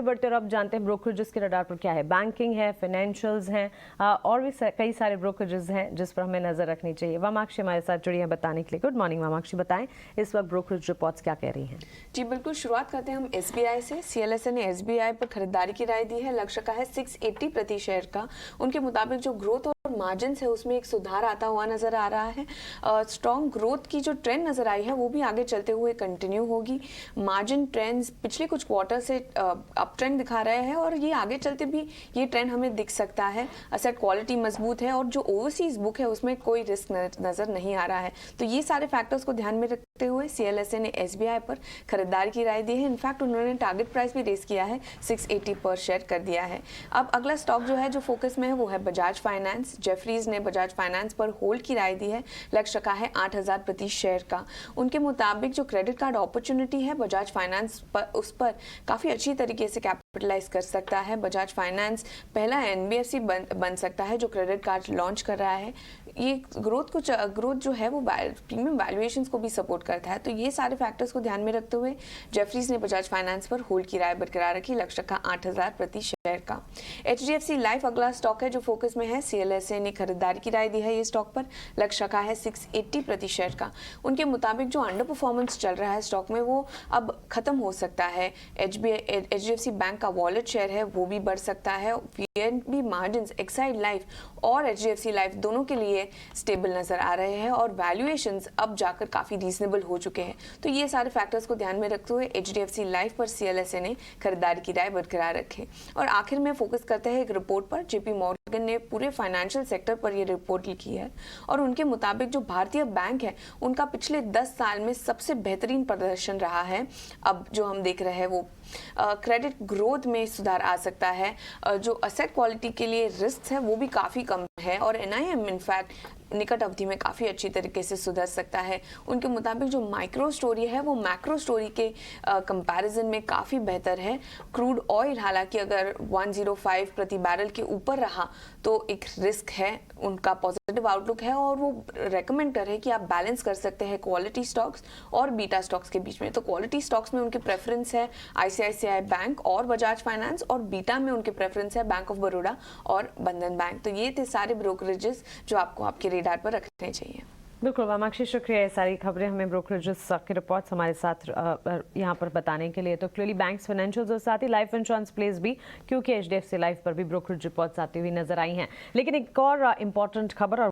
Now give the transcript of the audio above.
बढ़ते और अब जानते हैं ब्रोकरेजेस के रडार पर क्या है। बैंकिंग है, फाइनेंशियल्स हैं, और भी कई सारे ब्रोकरेजेस हैं जिस पर हमें नजर रखनी चाहिए। वामाक्षी हमारे साथ जुड़ी हैं बताने के लिए। गुड मॉर्निंग वामाक्षी, बताएं इस वक्त ब्रोकरेज रिपोर्ट्स क्या कह रही हैं। जी बिल्कुल, शुरुआत करते हैं हम एसबीआई से। सीएलएसए ने एसबीआई पर खरीदारी की राय दी है। लक्ष्य का है 680 प्रति शेयर का। उनके मुताबिक जो ग्रोथ और मार्जिन है उसमें एक सुधार आता हुआ नजर आ रहा है। स्ट्रॉन्ग ग्रोथ की जो ट्रेंड नजर आई है वो भी आगे चलते हुए कंटिन्यू होगी। मार्जिन ट्रेंड्स पिछले कुछ क्वार्टर से अप ट्रेंड दिखा रहे हैं और ये आगे चलते भी ये ट्रेंड हमें दिख सकता है। असेट क्वालिटी मजबूत है और जो ओवरसीज बुक है उसमें कोई रिस्क नजर नहीं आ रहा है। तो ये सारे फैक्टर्स को ध्यान में रखते हुए सीएलएसए ने एसबीआई पर खरीदारी की राय दी है। इनफैक्ट उन्होंने टारगेट प्राइस भी रेस किया है, 680 पर शेयर कर दिया है। अब अगला स्टॉक जो है जो फोकस में है वो है बजाज फाइनेंस। जेफरीज ने बजाज फाइनेंस पर होल्ड की राय दी है। लक्ष्य का है 8000 प्रति शेयर का। उनके मुताबिक जो क्रेडिट कार्ड अपॉर्चुनिटी है बजाज फाइनेंस पर, उस पर काफी अच्छी तरीके से कैपिटलाइज कर सकता है। बजाज फाइनेंस पहला एनबीएफसी बन सकता है जो क्रेडिट कार्ड लॉन्च कर रहा है। ये ग्रोथ जो है वो प्रीमियम वैल्यूएशंस को भी सपोर्ट करता है। तो ये सारे फैक्टर्स को ध्यान में रखते हुए जेफरीज ने बजाज फाइनेंस पर होल्ड की राय बरकरार रखी। लक्ष्य का 8000 प्रति शेयर का। एचडीएफसी लाइफ अगला स्टॉक है जो फोकस में है। सीएलएसए ने खरीदारी की राय दी है ये स्टॉक पर। लक्ष्य का है 680 प्रति शेयर का। उनके मुताबिक जो अंडर परफॉर्मेंस चल रहा है स्टॉक में वो अब खत्म हो सकता है। एचडीएफसी बैंक का वॉलेट शेयर है वो भी बढ़ सकता है। पीएनबी मार्जिन्स एक्साइड लाइफ और एचडीएफसी लाइफ दोनों के लिए स्टेबल नजर आ रहे हैं और वैल्यूएशंस अब जाकर काफी रीजनेबल हो चुके हैं। तो ये सारे फैक्टर्स को ध्यान में रखते हुए एचडीएफसी लाइफ पर सीएलएसए ने खरीदारी की राय बरकरार रखी। और आखिर में फोकस करते हैं एक रिपोर्ट पर। जेपी मॉर्गन ने पूरे फाइनेंशियल सेक्टर पर यह रिपोर्ट लिखी है और उनके मुताबिक जो भारतीय बैंक है उनका पिछले 10 साल में सबसे बेहतरीन प्रदर्शन रहा है। अब जो हम देख रहे हैं वो क्रेडिट ग्रोथ में सुधार आ सकता है। जो असेट क्वालिटी के लिए रिस्क है वो भी काफी कम है और एनआईएम इनफैक्ट निकट अवधि में काफी अच्छी तरीके से सुधर सकता है। उनके मुताबिक जो माइक्रो स्टोरी है वो मैक्रो स्टोरी के कंपैरिजन में काफी बेहतर है। क्रूड ऑयल हालांकि अगर 105 प्रति बैरल के ऊपर रहा तो एक रिस्क है। उनका पॉजिटिव आउटलुक है और वो रेकमेंड कर रहे हैं कि आप बैलेंस कर सकते हैं क्वालिटी स्टॉक्स और बीटा स्टॉक्स के बीच में। तो क्वालिटी स्टॉक्स में उनकी प्रेफरेंस है आईसीआईसीआई बैंक और बजाज फाइनेंस और बीटा में उनके प्रेफरेंस है बैंक ऑफ बड़ौदा और बंधन बैंक। तो ये थे सारे ब्रोकरेजेस जो आपको आपके रेडार पर रखने चाहिए। बिल्कुल वामाक्षी, शुक्रिया ये सारी खबरें हमें ब्रोकरेजेस के रिपोर्ट्स हमारे साथ यहाँ पर बताने के लिए। तो क्लियरली बैंक्स, फाइनेंशियल्स और साथ ही लाइफ इंश्योरेंस प्लेस भी, क्योंकि एचडीएफसी लाइफ पर भी ब्रोकरेज रिपोर्ट्स आती हुई नजर आई हैं। लेकिन एक और इंपॉर्टेंट खबर और